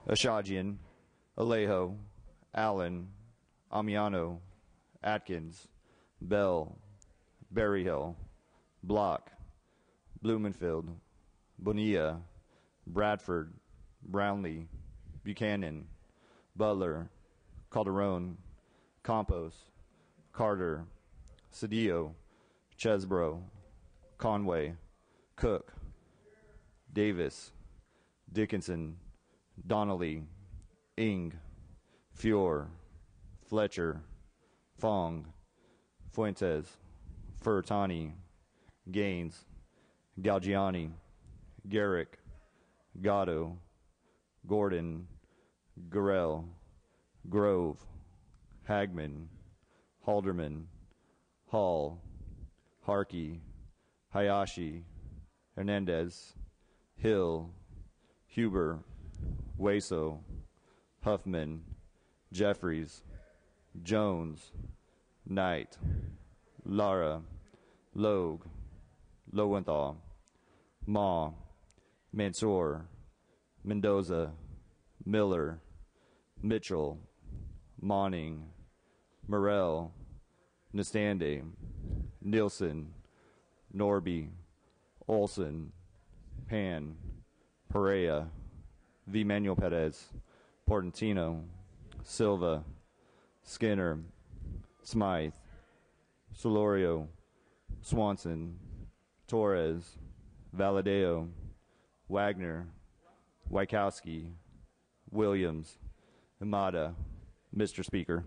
Ashajian, Alejo, Allen, Amiano, Atkins, Bell, Berryhill, Block, Blumenfield, Bonilla, Bradford, Brownlee, Buchanan, Butler, Calderon, Campos, Carter, Cedillo, Chesbro, Conway, Cook, Davis, Dickinson, Donnelly, Ing, Fior, Fletcher, Fong, Fuentes, Furtani, Gaines, Galgiani, Garrick, Gatto, Gordon, Gurrell, Grove, Hagman, Halderman, Hall, Harkey, Hayashi, Hernandez, Hill, Huber, Waso, Huffman, Jeffries, Jones, Knight, Lara, Logue, Lowenthal, Ma, Mansour, Mendoza, Miller, Mitchell, Monning, Morrell, Nastande, Nielsen, Norby, Olson, Pan, Perea, V. Manuel Perez, Portantino, Silva, Skinner, Smythe, Solorio, Swanson, Torres, Valadeo, Wagner, Wykowski, Williams, Hamada. Mr. Speaker.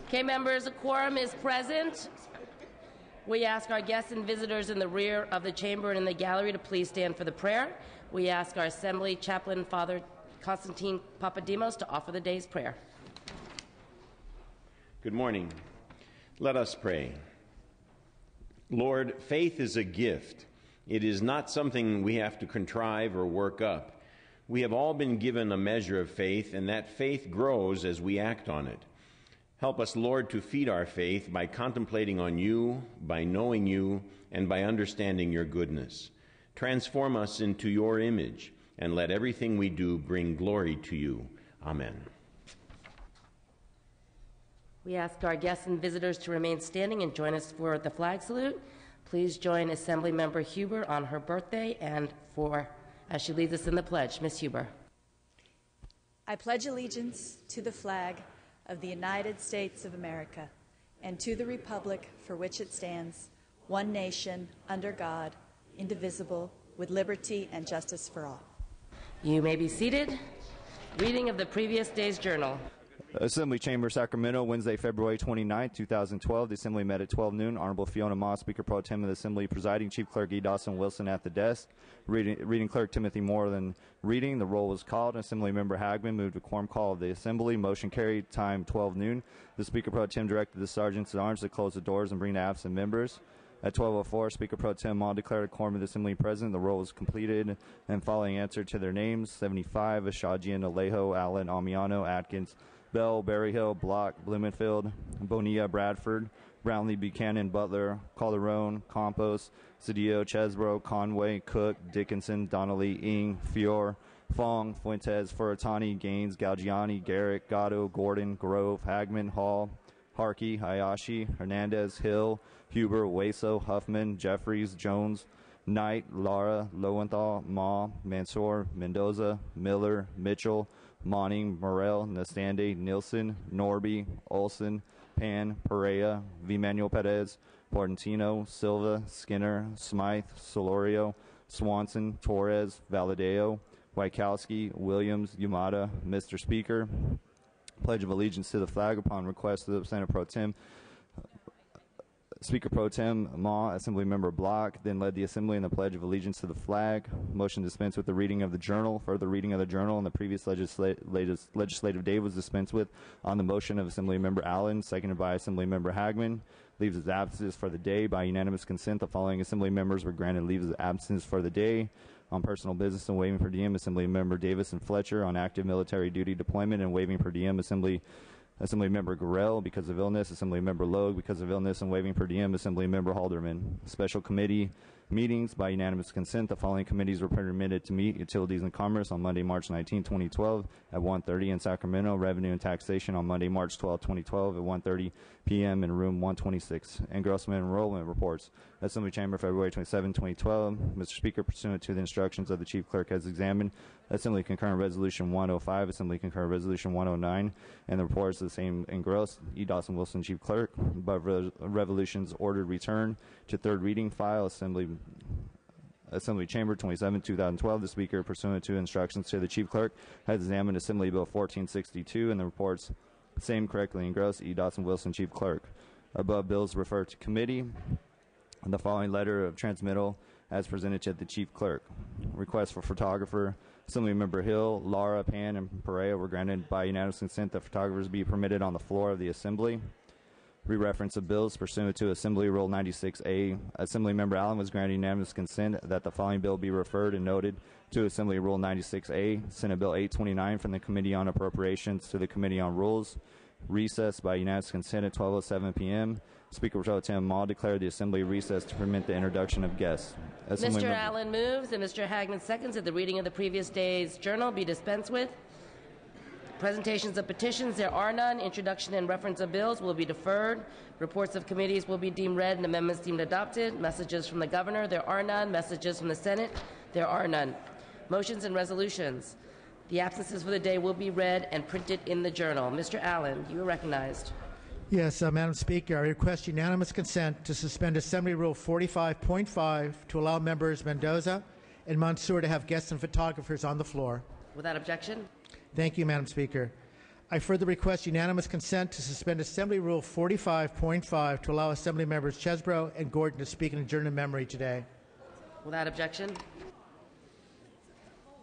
Okay, members, a quorum is present. We ask our guests and visitors in the rear of the chamber and in the gallery to please stand for the prayer. We ask our Assembly Chaplain, Father Constantine Papademos, to offer the day's prayer. Good morning. Let us pray. Lord, faith is a gift. It is not something we have to contrive or work up. We have all been given a measure of faith, and that faith grows as we act on it. Help us, Lord, to feed our faith by contemplating on you, by knowing you, and by understanding your goodness. Transform us into your image, and let everything we do bring glory to you. Amen. We ask our guests and visitors to remain standing and join us for the flag salute. Please join Assemblymember Huber on her birthday and as she leads us in the pledge. Ms. Huber. I pledge allegiance to the flag of the United States of America and to the republic for which it stands, one nation, under God, indivisible, with liberty and justice for all. You may be seated. Reading of the previous day's journal. Assembly Chamber, Sacramento, Wednesday, February 29, 2012. The Assembly met at 12 noon. Honorable Fiona Ma, Speaker Pro Tem of the Assembly, presiding. Chief Clerk E. Dawson Wilson at the desk. Reading Clerk Timothy Moore then reading. The roll was called. Assembly Member Hagman moved to quorum call of the Assembly. Motion carried. Time 12 noon. The Speaker Pro Tem directed the Sergeants at Arms to close the doors and bring the absent members. At 12:04, Speaker Pro Tem Ma declared a quorum of the Assembly present. The roll was completed and following answer to their names: 75, Ashajian, Alejo, Allen, Amiano, Atkins, Bell, Berryhill, Block, Blumenfield, Bonilla, Bradford, Brownlee, Buchanan, Butler, Calderon, Campos, Cedillo, Chesbro, Conway, Cook, Dickinson, Donnelly, Ing, Fior, Fong, Fuentes, Furutani, Gaines, Galgiani, Garrett, Gatto, Gordon, Grove, Hagman, Hall, Harkey, Hayashi, Hernandez, Hill, Huber, Weso, Huffman, Jeffries, Jones, Knight, Lara, Lowenthal, Ma, Mansour, Mendoza, Miller, Mitchell, Monning, Morel, Nastande, Nielsen, Norby, Olson, Pan, Perea, V. Manuel Perez, Portantino, Silva, Skinner, Smythe, Solorio, Swanson, Torres, Valadeo, Wykowski, Williams, Yamada. Mr. Speaker, Pledge of Allegiance to the flag upon request of the Senator Pro Tem. Speaker Pro Tem Ma, Assembly Member Block, then led the Assembly in the Pledge of Allegiance to the flag. Motion dispensed with the reading of the journal. Further reading of the journal on the previous legislative day was dispensed with on the motion of Assembly Member Allen, seconded by Assembly Member Hagman. Leaves of absence for the day. By unanimous consent, the following Assembly members were granted leaves of absence for the day: on personal business and waiving per diem, Assembly Member Davis and Fletcher; on active military duty deployment and waiving per diem, Assembly Member Gorell because of illness, Assembly Member Logue because of illness and waiving per diem, Assembly Member Halderman. Special committee meetings. By unanimous consent, the following committees were permitted to meet: Utilities and Commerce on Monday, March 19, 2012 at 1:30 in Sacramento; Revenue and Taxation on Monday, March 12, 2012 at 1:30 p.m. in room 126. Engrossment enrollment reports. Assembly Chamber, February 27, 2012. Mr. Speaker, pursuant to the instructions of the Chief Clerk, has examined Assembly Concurrent Resolution 105, Assembly Concurrent Resolution 109, and the reports of the same engrossed. E. Dawson Wilson, Chief Clerk. Above resolutions ordered return to third reading file. Assembly Chamber, 27, 2012. The Speaker, pursuant to instructions to the Chief Clerk, has examined Assembly Bill 1462 and the reports same correctly engrossed. E. Dawson Wilson, Chief Clerk. Above bills referred to committee. The following letter of transmittal as presented to the Chief Clerk. Request for photographer. Assembly Member Hill, Lara, Pan, and Perea were granted by unanimous consent that photographers be permitted on the floor of the Assembly. Re-reference of bills pursuant to Assembly Rule 96A. Assembly Member Allen was granted unanimous consent that the following bill be referred and noted to Assembly Rule 96A. Senate Bill 829 from the Committee on Appropriations to the Committee on Rules. Recess by unanimous consent at 12:07 p.m. Speaker Pro Tem Ma declared the Assembly recess to permit the introduction of guests. Mr. Allen moves and Mr. Hagman seconds that the reading of the previous day's journal be dispensed with. Presentations of petitions, there are none. Introduction and reference of bills will be deferred. Reports of committees will be deemed read and amendments deemed adopted. Messages from the Governor, there are none. Messages from the Senate, there are none. Motions and resolutions. The absences for the day will be read and printed in the journal. Mr. Allen, you are recognized. Yes, Madam Speaker, I request unanimous consent to suspend Assembly Rule 45.5 to allow members Mendoza and Mansour to have guests and photographers on the floor. Without objection. Thank you, Madam Speaker. I further request unanimous consent to suspend Assembly Rule 45.5 to allow Assembly members Chesbro and Gordon to speak in adjourned memory today. Without objection.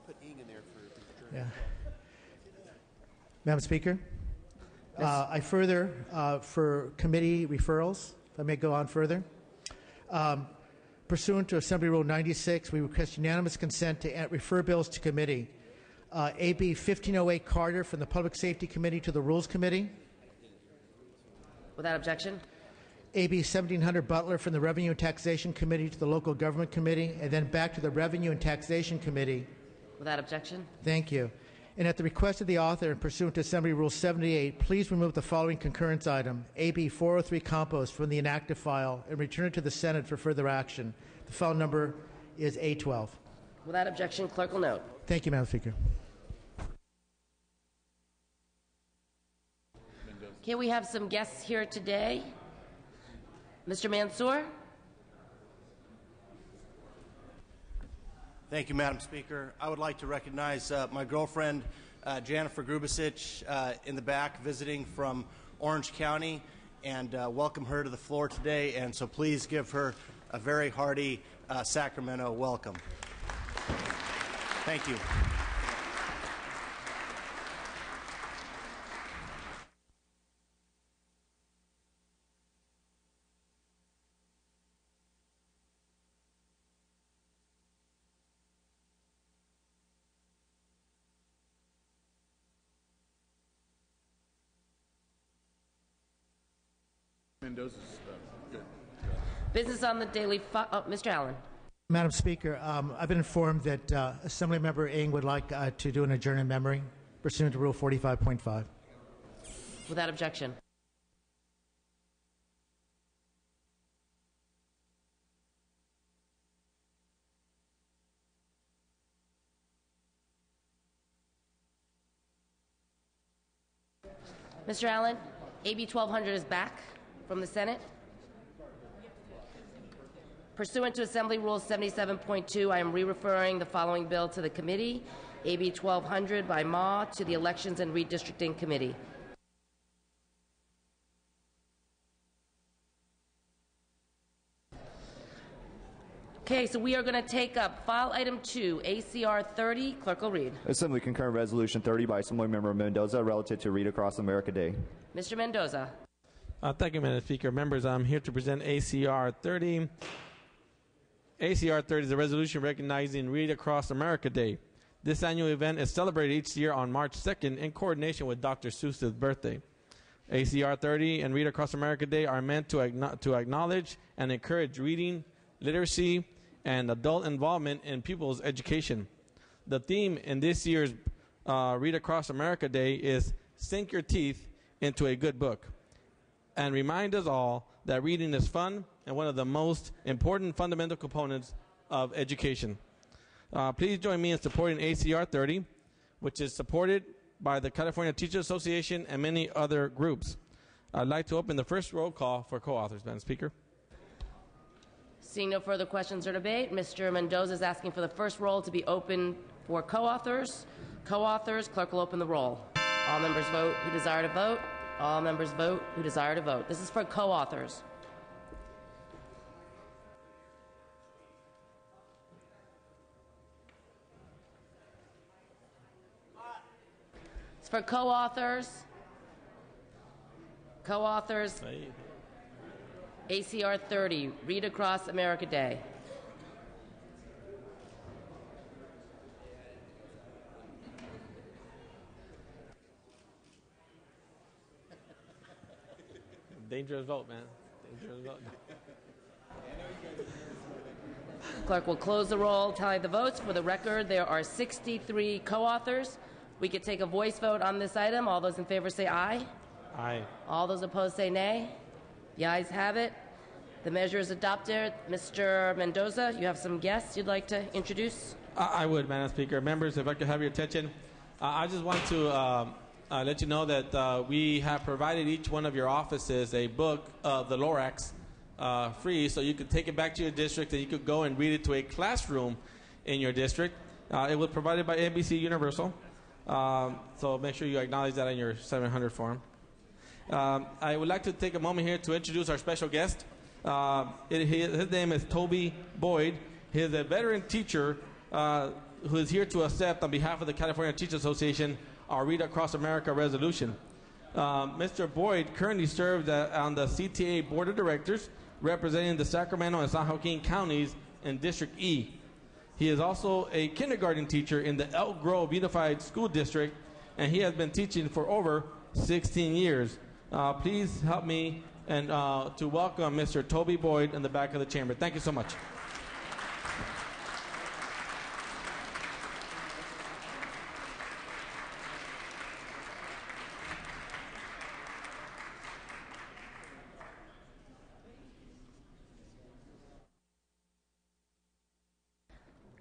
Put Ing in there for yeah. Madam Speaker, I further, for committee referrals, if I may go on further. Pursuant to Assembly Rule 96, we request unanimous consent to refer bills to committee. AB 1508 Carter from the Public Safety Committee to the Rules Committee. Without objection. AB 1700 Butler from the Revenue and Taxation Committee to the Local Government Committee, and then back to the Revenue and Taxation Committee. Without objection. Thank you. And at the request of the author and pursuant to Assembly Rule 78, please remove the following concurrence item, AB 403 compost, from the inactive file and return it to the Senate for further action. The file number is A12. Without objection, clerk will note. Thank you, Madam Speaker. Okay, we have some guests here today. Mr. Mansour. Thank you, Madam Speaker. I would like to recognize my girlfriend, Jennifer Grubasic, in the back, visiting from Orange County, and welcome her to the floor today. And so please give her a very hearty Sacramento welcome. Thank you. Mendoza's good. Business on the daily. Mr. Allen. Madam Speaker, I've been informed that Assemblymember Ng would like to do an adjournment memory pursuant to Rule 45.5. Without objection. Mr. Allen, AB 1200 is back from the Senate. Pursuant to Assembly Rule 77.2, I am re-referring the following bill to the committee, AB 1200 by Ma, to the Elections and Redistricting Committee. Okay, so we are going to take up file item 2, ACR 30. Clerk will read. Assembly concurrent Resolution 30 by Assemblymember Mendoza relative to Read Across America Day. Mr. Mendoza. Thank you, Madam Speaker. Members, I'm here to present ACR 30. ACR 30 is a resolution recognizing Read Across America Day. This annual event is celebrated each year on March 2nd in coordination with Dr. Seuss's birthday. ACR 30 and Read Across America Day are meant to acknowledge and encourage reading, literacy, and adult involvement in people's education. The theme in this year's Read Across America Day is Sink Your Teeth into a Good Book, and remind us all that reading is fun and one of the most important fundamental components of education. Please join me in supporting ACR 30, which is supported by the California Teachers Association and many other groups. I'd like to open the first roll call for co-authors, Madam Speaker. Seeing no further questions or debate, Mr. Mendoza is asking for the first roll to be open for co-authors. Co-authors, clerk will open the roll. All members vote who desire to vote. All members vote who desire to vote. This is for co-authors. It's for co-authors. Co-authors. ACR 30, Read Across America Day. Dangerous vote, man. Dangerous vote. Clerk will close the roll, tally the votes. For the record, there are 63 co-authors. We could take a voice vote on this item. All those in favor say aye. Aye. All those opposed say nay. The ayes have it. The measure is adopted. Mr. Mendoza, you have some guests you'd like to introduce? I would, Madam Speaker. Members, if I could have your attention. I just want to let you know that we have provided each one of your offices a book of the Lorax free, so you could take it back to your district and you could go and read it to a classroom in your district. It was provided by NBC Universal, so make sure you acknowledge that in your 700 form. I would like to take a moment here to introduce our special guest. His name is Toby Boyd. He is a veteran teacher who is here to accept, on behalf of the California Teachers Association, our Read Across America resolution. Mr. Boyd currently serves on the CTA Board of Directors, representing the Sacramento and San Joaquin counties in District E. He is also a kindergarten teacher in the Elk Grove Unified School District, and he has been teaching for over 16 years. Please help me and to welcome Mr. Toby Boyd in the back of the chamber. Thank you so much.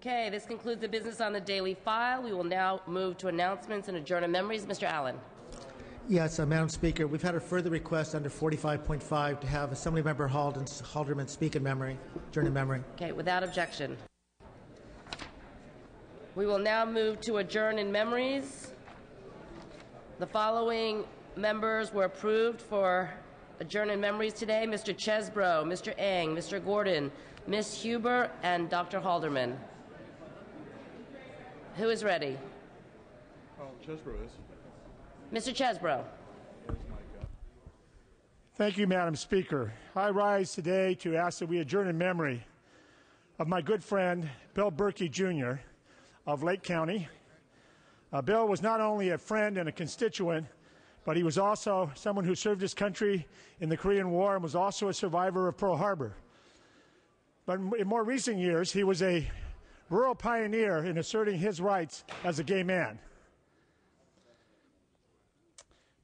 Okay, this concludes the business on the daily file. We will now move to announcements and adjourn memories. Mr. Allen. Yes, Madam Speaker, we've had a further request under 45.5 to have Assemblymember Halderman speak in memory, adjourn in memory. Okay, without objection. We will now move to adjourn in memories. The following members were approved for adjourn in memories today: Mr. Chesbro, Mr. Eng, Mr. Gordon, Ms. Huber, and Dr. Halderman. Who is ready? Oh, Chesbro is. Mr. Chesbro. Thank you, Madam Speaker. I rise today to ask that we adjourn in memory of my good friend, Bill Berkey, Jr. of Lake County. Bill was not only a friend and a constituent, but he was also someone who served his country in the Korean War and was also a survivor of Pearl Harbor. But in more recent years, he was a rural pioneer in asserting his rights as a gay man.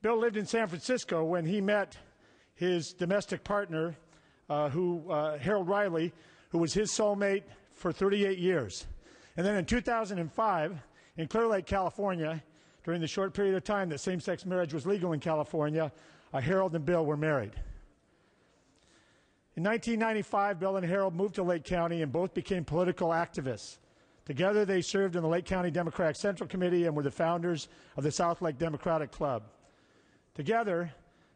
Bill lived in San Francisco when he met his domestic partner, Harold Riley, who was his soulmate for 38 years. And then in 2005, in Clear Lake, California, during the short period of time that same-sex marriage was legal in California, Harold and Bill were married. In 1995, Bill and Harold moved to Lake County and both became political activists. Together, they served in the Lake County Democratic Central Committee and were the founders of the South Lake Democratic Club. Together,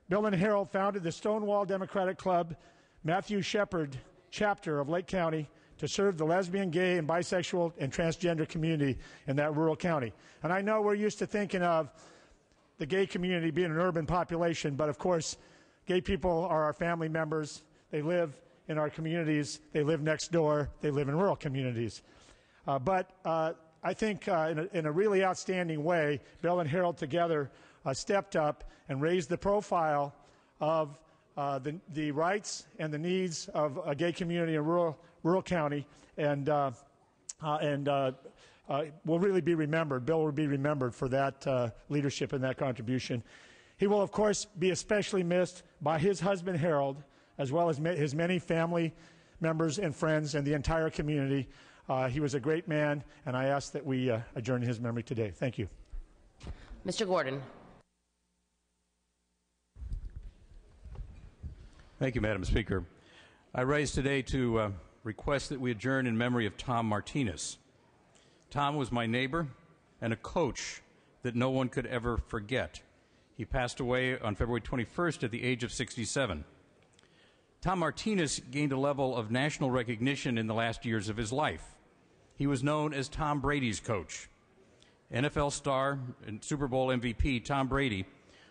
Bill and Harold founded the Stonewall Democratic Club, Matthew Shepard chapter of Lake County, to serve the lesbian, gay, and bisexual and transgender community in that rural county. And I know we're used to thinking of the gay community being an urban population, but of course, gay people are our family members. They live in our communities. They live next door. They live in rural communities. But I think in a really outstanding way, Bill and Harold together stepped up and raised the profile of the rights and the needs of a gay community in rural county, and will really be remembered. Bill will be remembered for that leadership and that contribution. He will, of course, be especially missed by his husband, Harold, as well as his many family members and friends and the entire community. He was a great man, and I ask that we adjourn his memory today. Thank you. Mr. Gordon. Thank you, Madam Speaker. I rise today to request that we adjourn in memory of Tom Martinez. Tom was my neighbor and a coach that no one could ever forget. He passed away on February 21st at the age of 67. Tom Martinez gained a level of national recognition in the last years of his life. He was known as Tom Brady's coach. NFL star and Super Bowl MVP Tom Brady,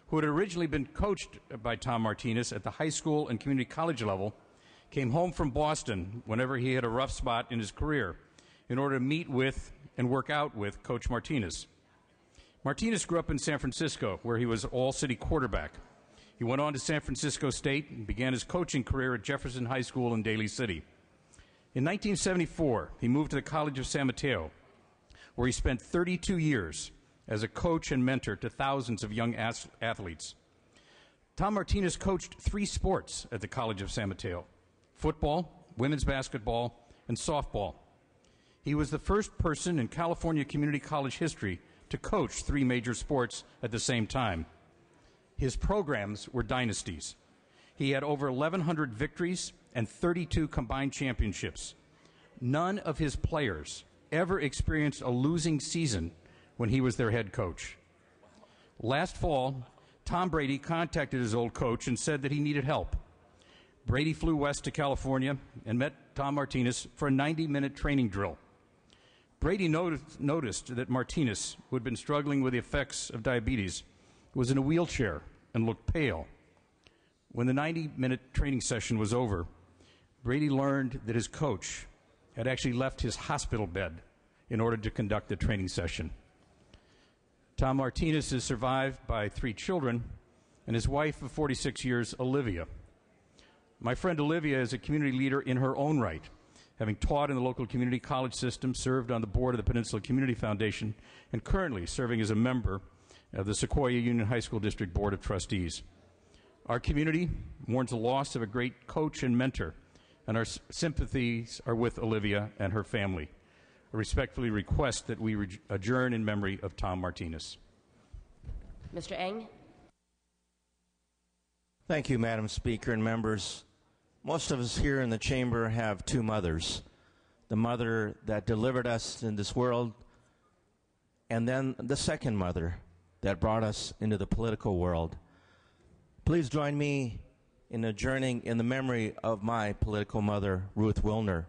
who had originally been coached by Tom Martinez at the high school and community college level, came home from Boston whenever he had a rough spot in his career in order to meet with and work out with Coach Martinez. Martinez grew up in San Francisco, where he was all-city quarterback. He went on to San Francisco State and began his coaching career at Jefferson High School in Daly City. In 1974, he moved to the College of San Mateo, where he spent 32 years as a coach and mentor to thousands of young athletes. Tom Martinez coached 3 sports at the College of San Mateo: football, women's basketball, and softball. He was the first person in California community college history to coach 3 major sports at the same time. His programs were dynasties. He had over 1,100 victories and 32 combined championships. None of his players ever experienced a losing season when he was their head coach. Last fall, Tom Brady contacted his old coach and said that he needed help. Brady flew west to California and met Tom Martinez for a 90-minute training drill. Brady noticed that Martinez, who had been struggling with the effects of diabetes, was in a wheelchair and looked pale. When the 90-minute training session was over, Brady learned that his coach had actually left his hospital bed in order to conduct the training session. Tom Martinez is survived by 3 children and his wife of 46 years, Olivia. My friend Olivia is a community leader in her own right, having taught in the local community college system, served on the board of the Peninsula Community Foundation, and currently serving as a member of the Sequoia Union High School District Board of Trustees. Our community mourns the loss of a great coach and mentor, and our sympathies are with Olivia and her family. I respectfully request that we adjourn in memory of Tom Martinez. Mr. Eng? Thank you, Madam Speaker and members. Most of us here in the chamber have two mothers. The mother that delivered us in this world, and then the second mother that brought us into the political world. Please join me in adjourning in the memory of my political mother, Ruth Wilner.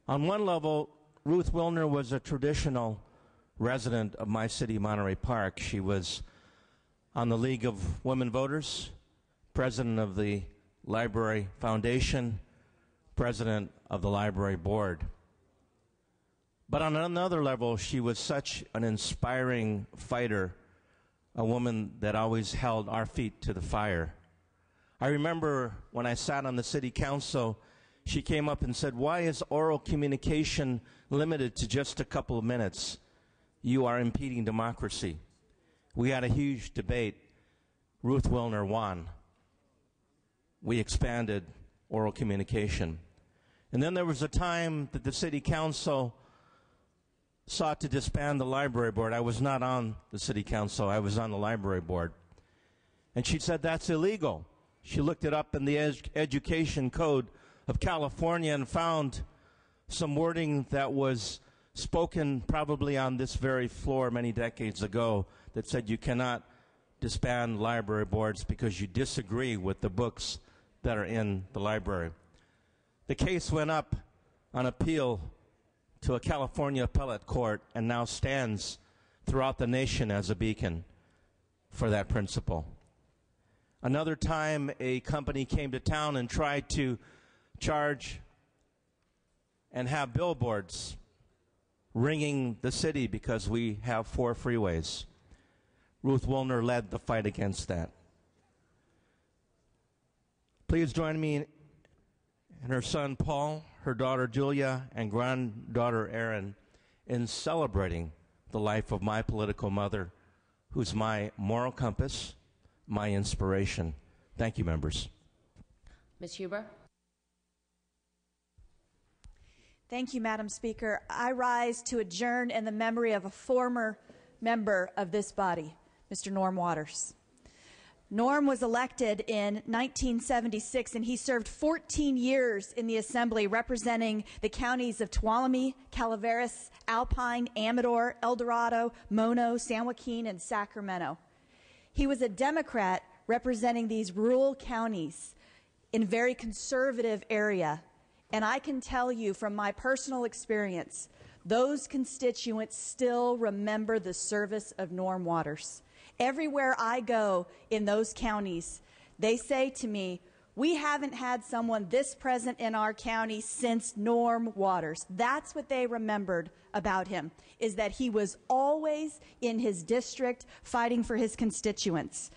On one level, Ruth Wilner was a traditional resident of my city, Monterey Park. She was on the League of Women Voters, president of the Library Foundation, president of the Library Board. But on another level, she was such an inspiring fighter, a woman that always held our feet to the fire. I remember when I sat on the city council, she came up and said, "Why is oral communication limited to just a couple of minutes? You are impeding democracy." We had a huge debate. Ruth Wilner won. We expanded oral communication. And then there was a time that the city council sought to disband the library board. I was not on the city council. I was on the library board. And she said that's illegal. She looked it up in the education code of California and found some wording that was spoken probably on this very floor many decades ago that said you cannot disband library boards because you disagree with the books that are in the library. The case went up on appeal to a California appellate court and now stands throughout the nation as a beacon for that principle. Another time, a company came to town and tried to charge and have billboards ringing the city because we have 4 freeways. Ruth Wilner led the fight against that. Please join me and her son Paul, her daughter Julia, and granddaughter Erin in celebrating the life of my political mother, who's my moral compass, my inspiration. Thank you, members. Ms. Huber? Thank you, Madam Speaker. I rise to adjourn in the memory of a former member of this body, Mr. Norm Waters. Norm was elected in 1976, and he served 14 years in the Assembly representing the counties of Tuolumne, Calaveras, Alpine, Amador, El Dorado, Mono, San Joaquin, and Sacramento. He was a Democrat representing these rural counties in a very conservative area. And I can tell you from my personal experience, those constituents still remember the service of Norm Waters. Everywhere I go in those counties, they say to me, "We haven't had someone this present in our county since Norm Waters." That's what they remembered about him, is that he was always in his district fighting for his constituents.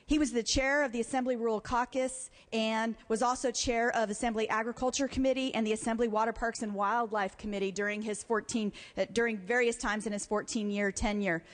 He was the chair of the Assembly Rural Caucus and was also chair of Assembly Agriculture Committee and the Assembly Water Parks and Wildlife Committee during various times in his 14-year tenure.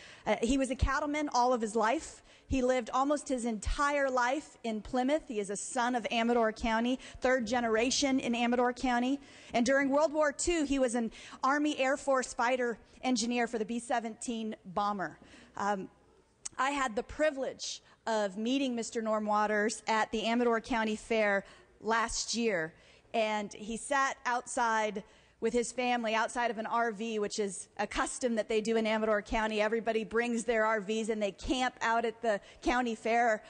He was a cattleman all of his life. He lived almost his entire life in Plymouth. He is a son of Amador County, 3rd generation in Amador County. And during World War II, he was an Army Air Force fighter engineer for the B-17 bomber. I had the privilege of meeting Mr. Norm Waters at the Amador County Fair last year, and he sat outside with his family outside of an RV, which is a custom that they do in Amador County. Everybody brings their RVs and they camp out at the county fair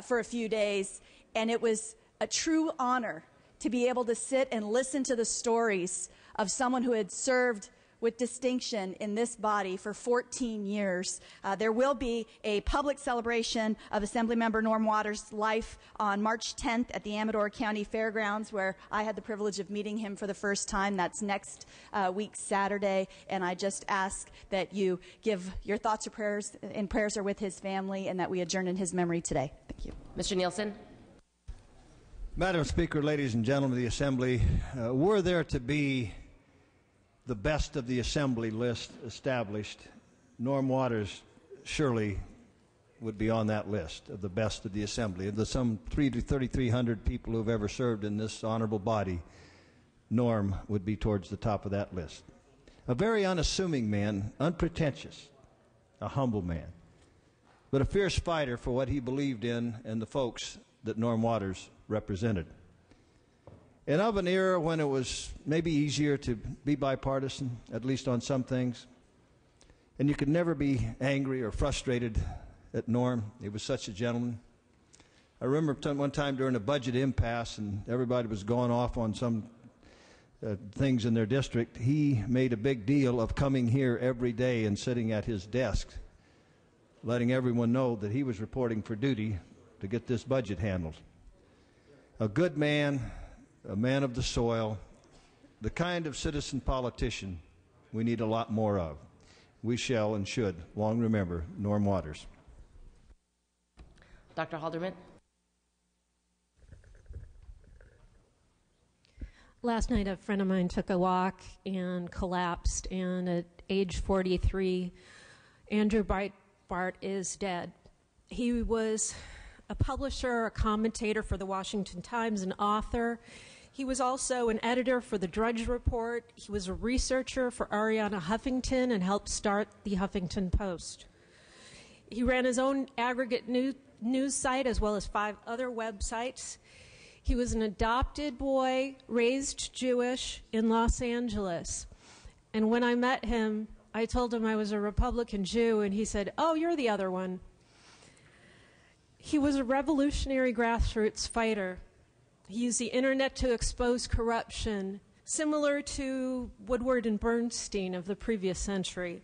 for a few days, and it was a true honor to be able to sit and listen to the stories of someone who had served with distinction in this body for 14 years. There will be a public celebration of Assemblymember Norm Waters' life on March 10th at the Amador County Fairgrounds, where I had the privilege of meeting him for the first time. That's next week, Saturday, and I just ask that you give your thoughts or prayers, and prayers are with his family, and that we adjourn in his memory today. Thank you. Mr. Nielsen? Madam Speaker, ladies and gentlemen of the Assembly, were there to be the best of the Assembly list established, Norm Waters surely would be on that list of the best of the Assembly. Of the some 3,300 people who have ever served in this honorable body, Norm would be towards the top of that list. A very unassuming man, unpretentious, a humble man, but a fierce fighter for what he believed in and the folks that Norm Waters represented. And of an era when it was maybe easier to be bipartisan, at least on some things, and you could never be angry or frustrated at Norm. He was such a gentleman. I remember one time during a budget impasse and everybody was going off on some things in their district, he made a big deal of coming here every day and sitting at his desk, letting everyone know that he was reporting for duty to get this budget handled. A good man, a man of the soil, the kind of citizen politician we need a lot more of. We shall and should long remember Norm Waters. Dr. Halderman. Last night, a friend of mine took a walk and collapsed, and at age 43, Andrew Breitbart is dead. He was a publisher, a commentator for the Washington Times, an author. He was also an editor for the Drudge Report. He was a researcher for Arianna Huffington and helped start the Huffington Post. He ran his own aggregate news site as well as 5 other websites. He was an adopted boy, raised Jewish in Los Angeles. And when I met him, I told him I was a Republican Jew, and he said, "Oh, you're the other one." He was a revolutionary grassroots fighter. He used the internet to expose corruption, similar to Woodward and Bernstein of the previous century.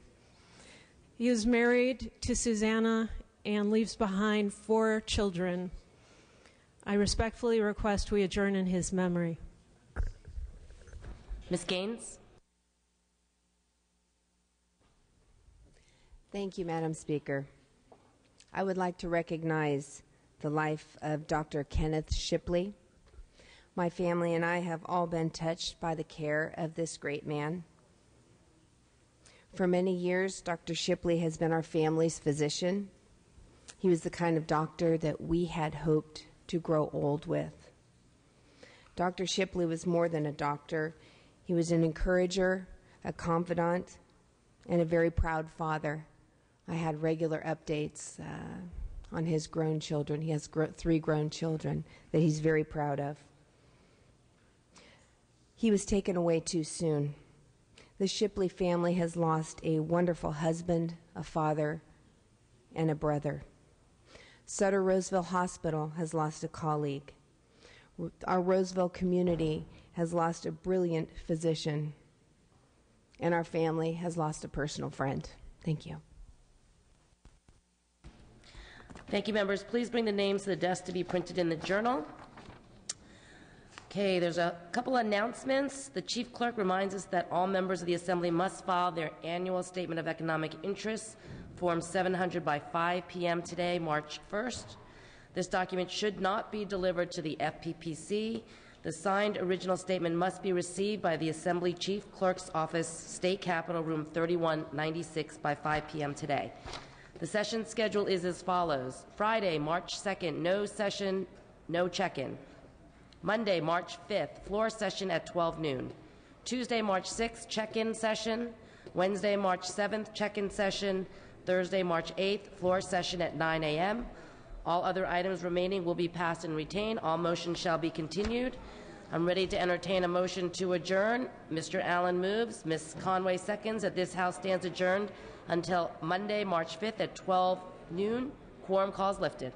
He is married to Susanna and leaves behind 4 children. I respectfully request we adjourn in his memory. Ms. Gaines. Thank you, Madam Speaker. I would like to recognize the life of Dr. Kenneth Shipley. My family and I have all been touched by the care of this great man. For many years, Dr. Shipley has been our family's physician. He was the kind of doctor that we had hoped to grow old with. Dr. Shipley was more than a doctor. He was an encourager, a confidant, and a very proud father. I had regular updates on his grown children. He has 3 grown children that he's very proud of. He was taken away too soon. The Shipley family has lost a wonderful husband, a father, and a brother. Sutter Roseville Hospital has lost a colleague. Our Roseville community has lost a brilliant physician. And our family has lost a personal friend. Thank you. Thank you, members. Please bring the names to the desk to be printed in the journal. Okay, there's a couple announcements. The Chief Clerk reminds us that all members of the Assembly must file their annual Statement of Economic Interests, Form 700, by 5 p.m. today, March 1st. This document should not be delivered to the FPPC. The signed original statement must be received by the Assembly Chief Clerk's Office, State Capitol, Room 3196, by 5 p.m. today. The session schedule is as follows. Friday, March 2nd, no session, no check-in. Monday, March 5th, floor session at 12 noon. Tuesday, March 6th, check-in session. Wednesday, March 7th, check-in session. Thursday, March 8th, floor session at 9 a.m. All other items remaining will be passed and retained. All motions shall be continued. I'm ready to entertain a motion to adjourn. Mr. Allen moves. Ms. Conway seconds. That this House stands adjourned until Monday, March 5th at 12 noon. Quorum calls lifted.